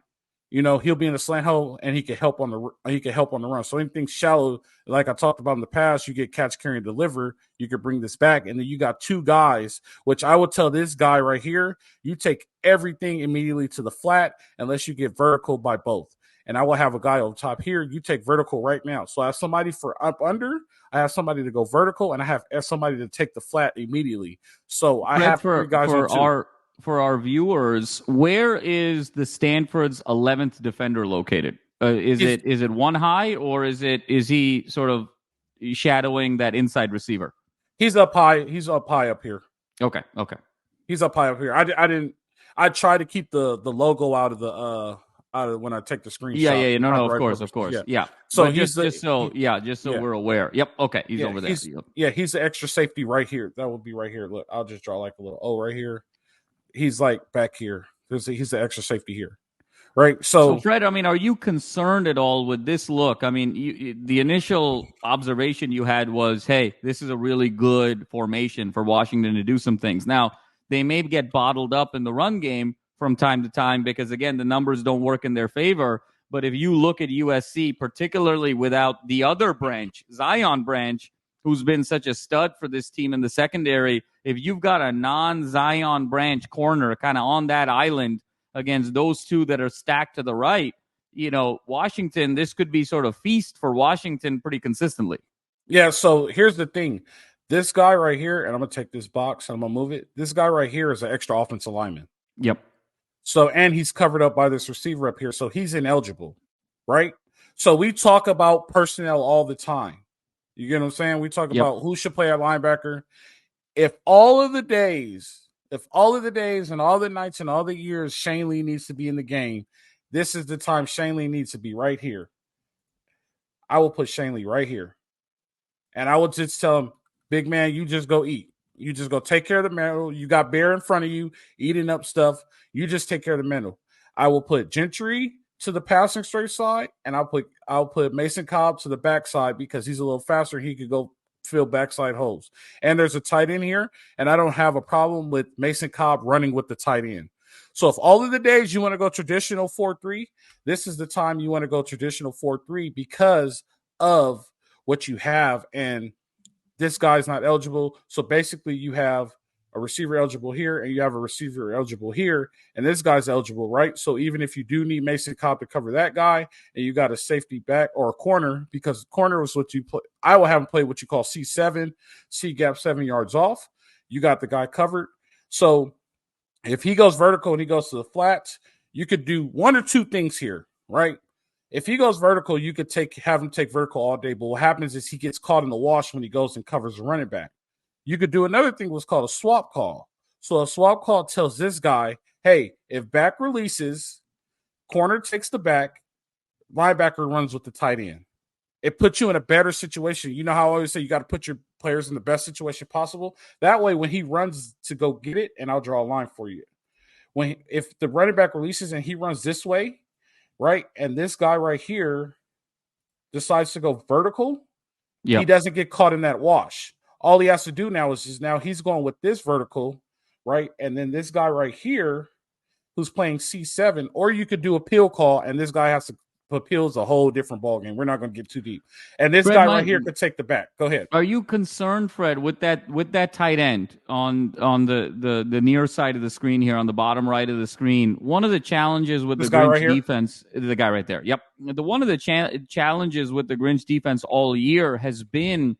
He'll be in the slant hole and he can help on the run. So anything shallow, like I talked about in the past, you get catch, carry, and deliver. You could bring this back, and then you got 2 guys, which I would tell this guy right here, you take everything immediately to the flat unless you get vertical by both. And I will have a guy on top here. You take vertical right now. So I have somebody for up under. I have somebody to go vertical, and I have somebody to take the flat immediately. So I have 3 guys on 2. For our viewers, where is the Stanford's 11th defender located? Is it one high, or is he sort of shadowing that inside receiver? He's up high. He's up high up here. Okay. He's up high up here. I didn't. I try to keep the logo out of when I take the screenshot. Yeah. No, of course. Yeah. So but just so we're aware. Yep. Okay. He's over there. He's the extra safety right here. That would be right here. Look, I'll just draw like a little O right here. He's like back here. He's the extra safety here. Right. So Fred, I mean, are you concerned at all with this look? I mean, the initial observation you had was, hey, this is a really good formation for Washington to do some things. Now, they may get bottled up in the run game from time to time because, again, the numbers don't work in their favor. But if you look at USC, particularly without the other branch, Zion branch, who's been such a stud for this team in the secondary, if you've got a non-Zion branch corner kind of on that island against those two that are stacked to the right, Washington, this could be sort of feast for Washington pretty consistently. Yeah, so here's the thing. This guy right here, and I'm going to take this box and I'm going to move it. This guy right here is an extra offensive lineman. Yep. So, and he's covered up by this receiver up here, so he's ineligible, right? So we talk about personnel all the time. You get what I'm saying? We talk about who should play at linebacker. If all of the days and all the nights and all the years Shane Lee needs to be in the game, this is the time Shane Lee needs to be right here. I will put Shane Lee right here. And I will just tell him, big man, you just go eat. You just go take care of the mental. You got Bear in front of you eating up stuff. You just take care of the mental. I will put Gentry to the passing straight side, and I'll put Mason Cobb to the backside because he's a little faster. He could go fill backside holes. And there's a tight end here, and I don't have a problem with Mason Cobb running with the tight end. So if all of the days you want to go traditional 4-3, this is the time you want to go traditional 4-3 because of what you have. And this guy's not eligible. So basically you have a receiver eligible here and you have a receiver eligible here, and this guy's eligible, right? So even if you do need Mason Cobb to cover that guy and you got a safety back or a corner, because corner was what you play. I will have him play what you call C7, C gap 7 yards off. You got the guy covered. So if he goes vertical and he goes to the flats, you could do one or two things here, right? If he goes vertical, you could have him take vertical all day. But what happens is he gets caught in the wash when he goes and covers the running back. You could do another thing what's called a swap call. So a swap call tells this guy, hey, if back releases, corner takes the back, linebacker runs with the tight end. It puts you in a better situation. You know how I always say you got to put your players in the best situation possible? That way, when he runs to go get it, and I'll draw a line for you. If the running back releases and he runs this way, right, and this guy right here decides to go vertical, he doesn't get caught in that wash. All he has to do now is now he's going with this vertical, right? And then this guy right here who's playing C7, or you could do a peel call, and this guy has to appeals a whole different ballgame. We're not going to get too deep. And this guy right here could take the back. Go ahead. Are you concerned, Fred, with that tight end on the near side of the screen here, on the bottom right of the screen? One of the challenges with the Grinch defense, the guy right there. Yep. One of the challenges with the Grinch defense all year has been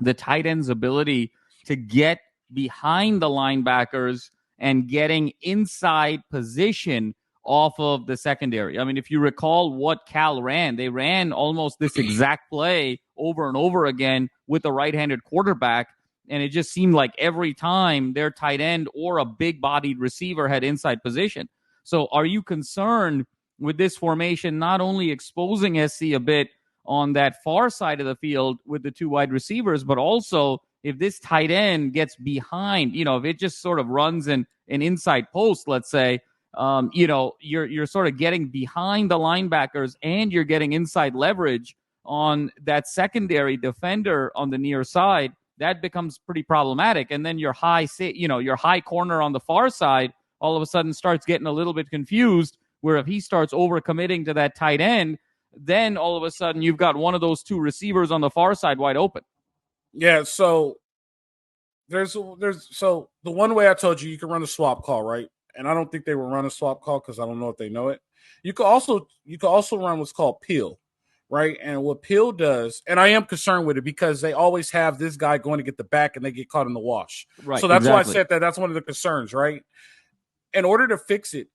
the tight end's ability to get behind the linebackers and getting inside position off of the secondary. I mean, if you recall what Cal ran, they ran almost this exact play over and over again with a right-handed quarterback, and it just seemed like every time their tight end or a big-bodied receiver had inside position. So are you concerned with this formation not only exposing SC a bit on that far side of the field with the two wide receivers, but also if this tight end gets behind, if it just sort of runs an inside post, let's say, you're sort of getting behind the linebackers and you're getting inside leverage on that secondary defender on the near side. That becomes pretty problematic. And then your high corner on the far side all of a sudden starts getting a little bit confused, where if he starts overcommitting to that tight end, then all of a sudden you've got one of those two receivers on the far side wide open. Yeah, so so the one way I told you can run a swap call, right? And I don't think they will run a swap call because I don't know if they know it. You could also run what's called peel, right? And what peel does, and I am concerned with it because they always have this guy going to get the back and they get caught in the wash. Right. So that's why I said that. That's one of the concerns, right? In order to fix it,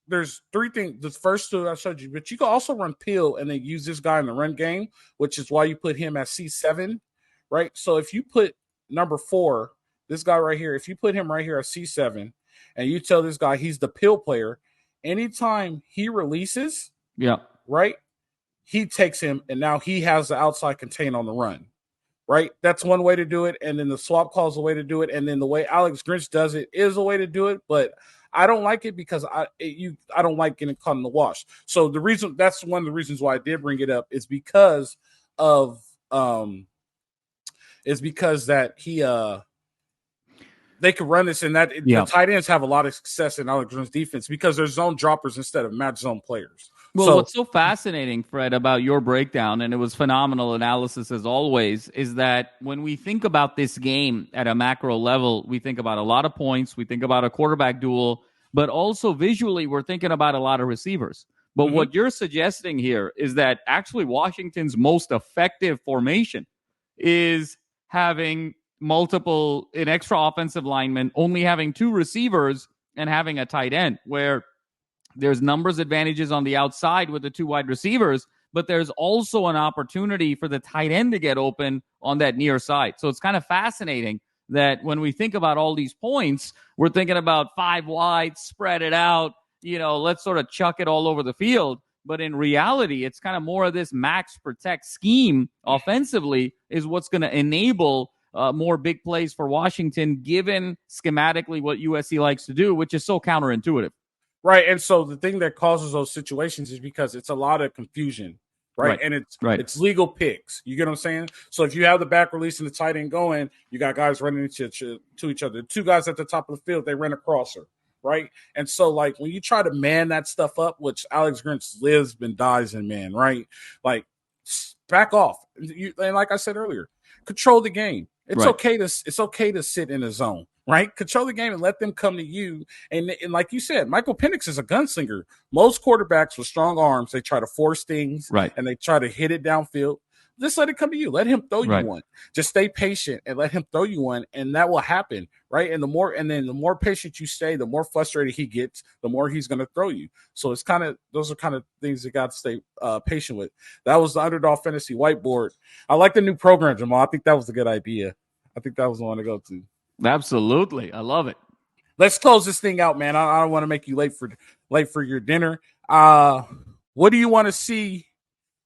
there's three things. The first two I showed you, but you can also run peel and then use this guy in the run game, which is why you put him at C7, right? So if you put number 4, this guy right here, if you put him right here at C7 and you tell this guy he's the pill player, anytime he releases, right, he takes him and now he has the outside contain on the run. Right? That's one way to do it. And then the swap call is a way to do it. And then the way Alex Grinch does it is a way to do it. But I don't like it because I don't like getting caught in the wash. So that's one of the reasons why I did bring it up is because of that they could run this and that the tight ends have a lot of success in Alex Grinch's defense because they're zone droppers instead of match zone players. Well, what's so fascinating, Fred, about your breakdown, and it was phenomenal analysis as always, is that when we think about this game at a macro level, we think about a lot of points, we think about a quarterback duel, but also visually we're thinking about a lot of receivers. But what you're suggesting here is that actually Washington's most effective formation is having an extra offensive lineman, only having 2 receivers and having a tight end, where there's numbers advantages on the outside with the 2 wide receivers, but there's also an opportunity for the tight end to get open on that near side. So it's kind of fascinating that when we think about all these points, we're thinking about 5 wide, spread it out, let's sort of chuck it all over the field. But in reality, it's kind of more of this max protect scheme offensively is what's going to enable more big plays for Washington, given schematically what USC likes to do, which is so counterintuitive. Right. And so the thing that causes those situations is because it's a lot of confusion. Right. And it's legal picks. You get what I'm saying? So if you have the back release and the tight end going, you got guys running into each other. 2 guys at the top of the field, they ran a crosser. Right. And so, like, when you try to man that stuff up, which Alex Grinch lives and dies in man, right? Like, back off. And like I said earlier, control the game. It's okay to sit in a zone. Right? Control the game and let them come to you. And like you said, Michael Penix is a gunslinger. Most quarterbacks with strong arms, they try to force things and they try to hit it downfield. Just let it come to you. Let him throw you one. Just stay patient and let him throw you one, and that will happen. Right. And the more patient you stay, the more frustrated he gets, the more he's going to throw you. So it's those are kind of things you got to stay patient with. That was the Underdog Fantasy whiteboard. I like the new program, Jamal. I think that was a good idea. I think that was the one to go to. Absolutely. I love it. Let's close this thing out, man. I don't want to make you late for your dinner. What do you want to see?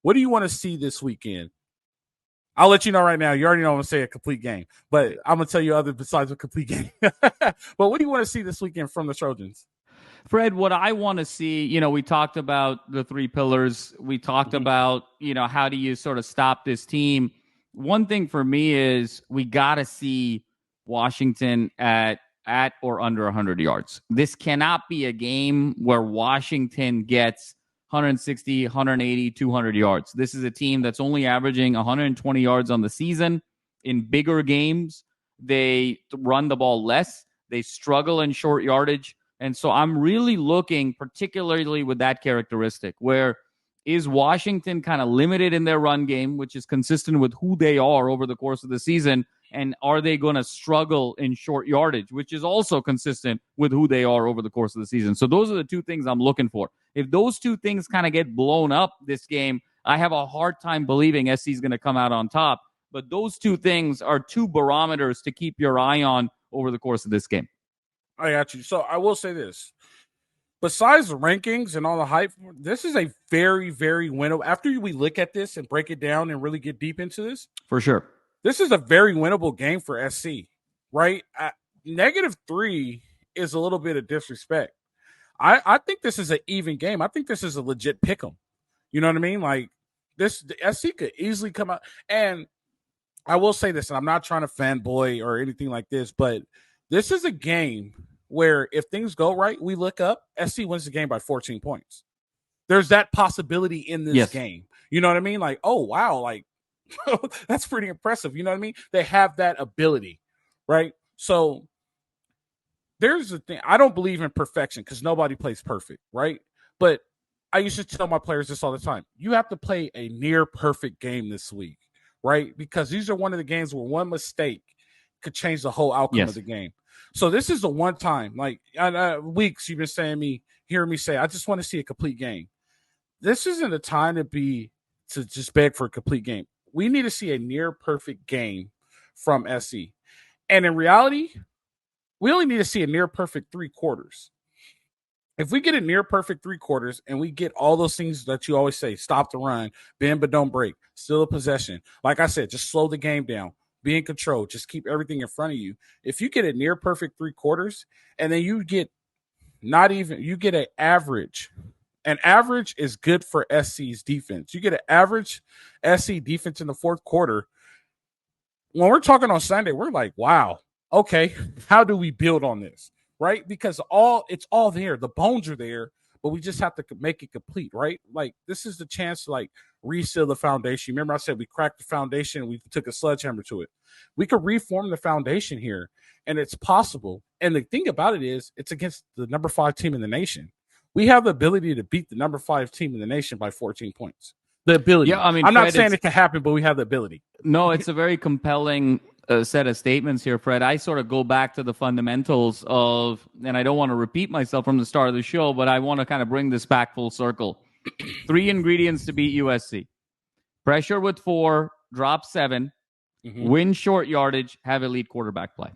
What do you want to see this weekend? I'll let you know right now. You already know I'm going to say a complete game, but I'm going to tell you other besides a complete game. But what do you want to see this weekend from the Trojans? Fred, what I want to see, we talked about the 3 pillars. We talked about, how do you sort of stop this team? One thing for me is we got to see Washington at or under 100 yards. This cannot be a game where Washington gets 160, 180, 200 yards. This is a team that's only averaging 120 yards on the season. In bigger games, they run the ball less. They struggle in short yardage. And so I'm really looking, particularly with that characteristic, where is Washington kind of limited in their run game, which is consistent with who they are over the course of the season, and are they going to struggle in short yardage, which is also consistent with who they are over the course of the season. So those are the 2 things I'm looking for. If those 2 things kind of get blown up this game, I have a hard time believing SC is going to come out on top. But those 2 things are 2 barometers to keep your eye on over the course of this game. I got you. So I will say this. Besides the rankings and all the hype, this is a very, very winnable. After we look at this and break it down and really get deep into this, for sure, this is a very winnable game for SC, right? -3 is a little bit of disrespect. I think this is an even game. I think this is a legit pick 'em. You know what I mean? Like the SC could easily come out. And I will say this, and I'm not trying to fanboy or anything like this, but this is a game where if things go right, we look up, SC wins the game by 14 points. There's that possibility in this game. You know what I mean? Like, oh, wow, like, that's pretty impressive. You know what I mean? They have that ability, right? So there's the thing. I don't believe in perfection because nobody plays perfect, right? But I used to tell my players this all the time. You have to play a near perfect game this week, right? Because these are one of the games where one mistake could change the whole outcome of the game. So this is the one time, like weeks you've been hearing me say, I just want to see a complete game. This isn't a time to just beg for a complete game. We need to see a near perfect game from SC. And in reality, we only need to see a near perfect 3 quarters. If we get a near perfect 3 quarters and we get all those things that you always say, stop the run, bend but don't break, still a possession. Like I said, just slow the game down, be in control, just keep everything in front of you. If you get a near perfect 3 quarters and then you get you get an average. An average is good for SC's defense. You get an average SC defense in the fourth quarter. When we're talking on Sunday, we're like, wow, okay, how do we build on this? Right? Because it's all there. The bones are there, but we just have to make it complete, right? Like, this is the chance to reseal the foundation. Remember I said we cracked the foundation and we took a sledgehammer to it. We could reform the foundation here, and it's possible. And the thing about it is, it's against the number 5 team in the nation. We have the ability to beat the number 5 team in the nation by 14 points. The ability. Yeah, I mean, I'm not saying it can happen, but we have the ability. No, it's a very compelling set of statements here, Fred. I sort of go back to the fundamentals of, and I don't want to repeat myself from the start of the show, but I want to kind of bring this back full circle. 3 ingredients to beat USC. Pressure with 4, drop 7, win short yardage, have elite quarterback play.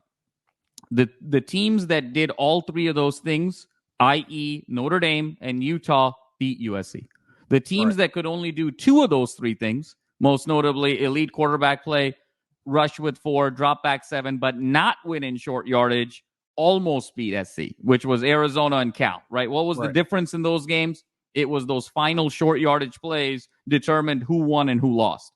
The teams that did all 3 of those things, i.e. Notre Dame and Utah, beat USC. The teams that could only do 2 of those 3 things, most notably elite quarterback play, rush with 4, drop back 7, but not win in short yardage, almost beat SC, which was Arizona and Cal, right? What was the difference in those games? It was those final short yardage plays determined who won and who lost.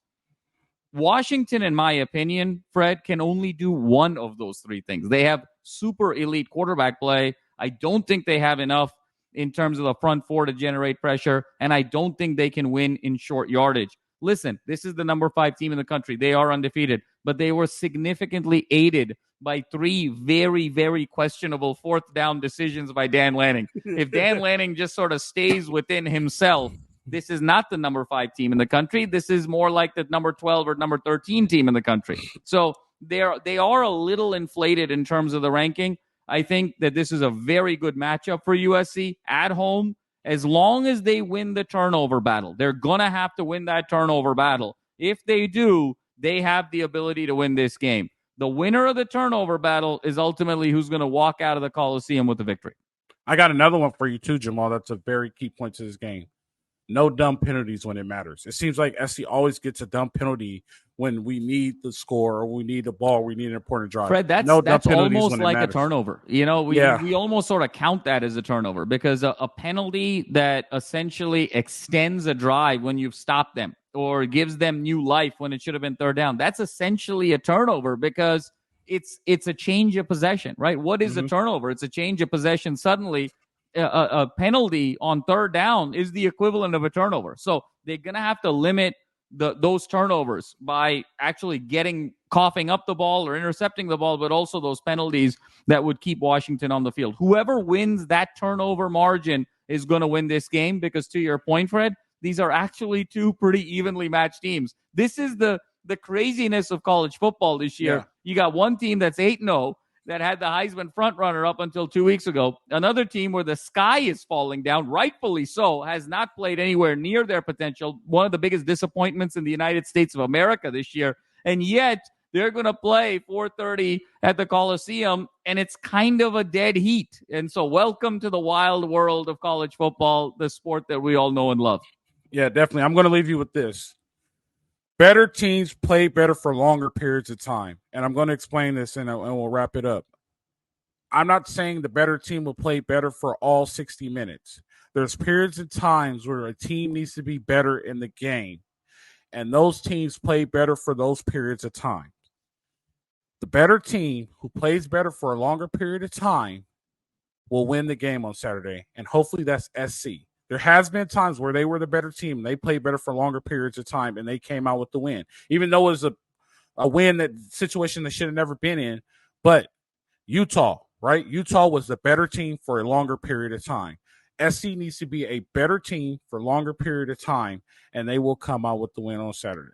Washington, in my opinion, Fred, can only do 1 of those 3 things. They have super elite quarterback play. I don't think they have enough in terms of the front 4 to generate pressure, and I don't think they can win in short yardage. Listen, this is the number 5 team in the country. They are undefeated, but they were significantly aided by 3 very, very questionable fourth down decisions by Dan Lanning. If Dan Lanning just sort of stays within himself, this is not the number 5 team in the country. This is more like the number 12 or number 13 team in the country. So they are a little inflated in terms of the ranking. I think that this is a very good matchup for USC at home. As long as they win the turnover battle, they're going to have to win that turnover battle. If they do, they have the ability to win this game. The winner of the turnover battle is ultimately who's going to walk out of the Coliseum with the victory. I got another one for you too, Jamal. That's a very key point to this game. No dumb penalties when it matters. It seems like SC always gets a dumb penalty when we need the score or we need the ball, we need an important drive. Fred, that's almost like a turnover. You know, we almost sort of count that as a turnover because a penalty that essentially extends a drive when you've stopped them or gives them new life when it should have been third down, that's essentially a turnover because it's a change of possession, right? What is a turnover? It's a change of possession. Suddenly, a penalty on third down is the equivalent of a turnover. So they're going to have to limit those turnovers by actually coughing up the ball or intercepting the ball, but also those penalties that would keep Washington on the field. Whoever wins that turnover margin is going to win this game because, to your point, Fred, these are actually 2 pretty evenly matched teams. This is the craziness of college football this year. Yeah. You got one team that's 8-0 that had the Heisman frontrunner up until 2 weeks ago. Another team where the sky is falling down, rightfully so, has not played anywhere near their potential. One of the biggest disappointments in the United States of America this year. And yet they're going to play 4:30 at the Coliseum, and it's kind of a dead heat. And so welcome to the wild world of college football, the sport that we all know and love. Yeah, definitely. I'm going to leave you with this. Better teams play better for longer periods of time. And I'm going to explain this and we'll wrap it up. I'm not saying the better team will play better for all 60 minutes. There's periods of times where a team needs to be better in the game. And those teams play better for those periods of time. The better team who plays better for a longer period of time will win the game on Saturday. And hopefully that's SC. There has been times where they were the better team and they played better for longer periods of time and they came out with the win. Even though it was a win, that situation they should have never been in. But Utah, right? Utah was the better team for a longer period of time. SC needs to be a better team for a longer period of time, and they will come out with the win on Saturday.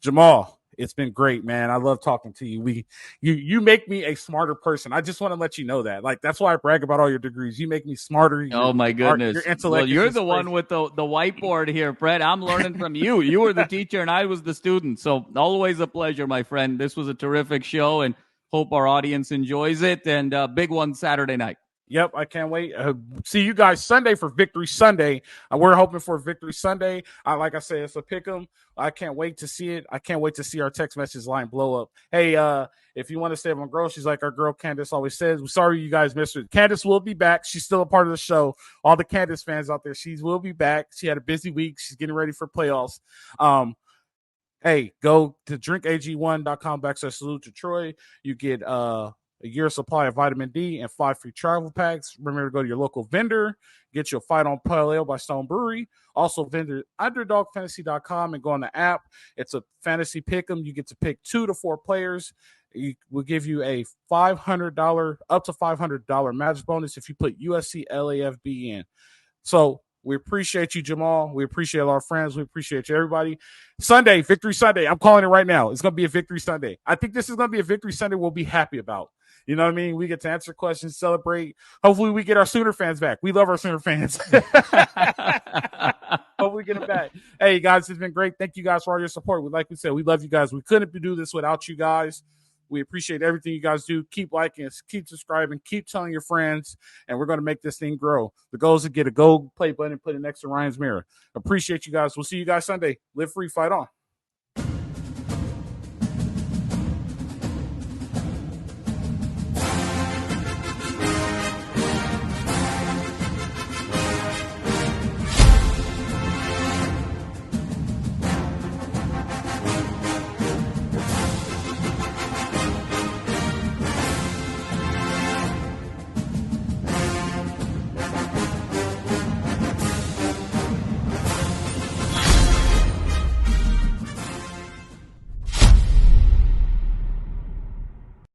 Jamal, it's been great, man. I love talking to you. You make me a smarter person. I just want to let you know that. Like, that's why I brag about all your degrees. You make me smarter. Oh my goodness. Your intellect. Well, you're the one with the whiteboard here, Fred. I'm learning from you. You were the teacher and I was the student. So always a pleasure, my friend. This was a terrific show. And Hope our audience enjoys it, and big one Saturday night. Yep, I can't wait. See you guys Sunday for Victory Sunday. We're hoping for Victory Sunday. Like I said, it's a pick 'em. I can't wait to see it. I can't wait to see our text message line blow up. Hey, if you want to save on girl, she's like our girl Candace always says. We're sorry you guys missed her. Candace will be back. She's still a part of the show. All the Candace fans out there, she will be back. She had a busy week. She's getting ready for playoffs. Hey, go to drinkag1.com/salute to Troy. You get a year supply of vitamin D and 5 free travel packs. Remember to go to your local vendor. Get your Fight on Pale Ale by Stone Brewery. Also, vendor underdogfantasy.com and go on the app. It's a fantasy pick'em. You get to pick 2 to 4 players. We'll give you a $500 up to $500 match bonus if you put USC LAFB in. So we appreciate you, Jamal. We appreciate our friends. We appreciate you, everybody. Sunday, Victory Sunday. I'm calling it right now. It's going to be a Victory Sunday. I think this is going to be a Victory Sunday we'll be happy about. You know what I mean? We get to answer questions, celebrate. Hopefully we get our Sooner fans back. We love our Sooner fans. Hopefully we get them back. Hey, guys, it's been great. Thank you guys for all your support. Like we said, we love you guys. We couldn't do this without you guys. We appreciate everything you guys do. Keep liking us, keep subscribing, keep telling your friends, and we're going to make this thing grow. The goal is to get a gold play button and put it next to Ryan's mirror. Appreciate you guys. We'll see you guys Sunday. Live free, fight on.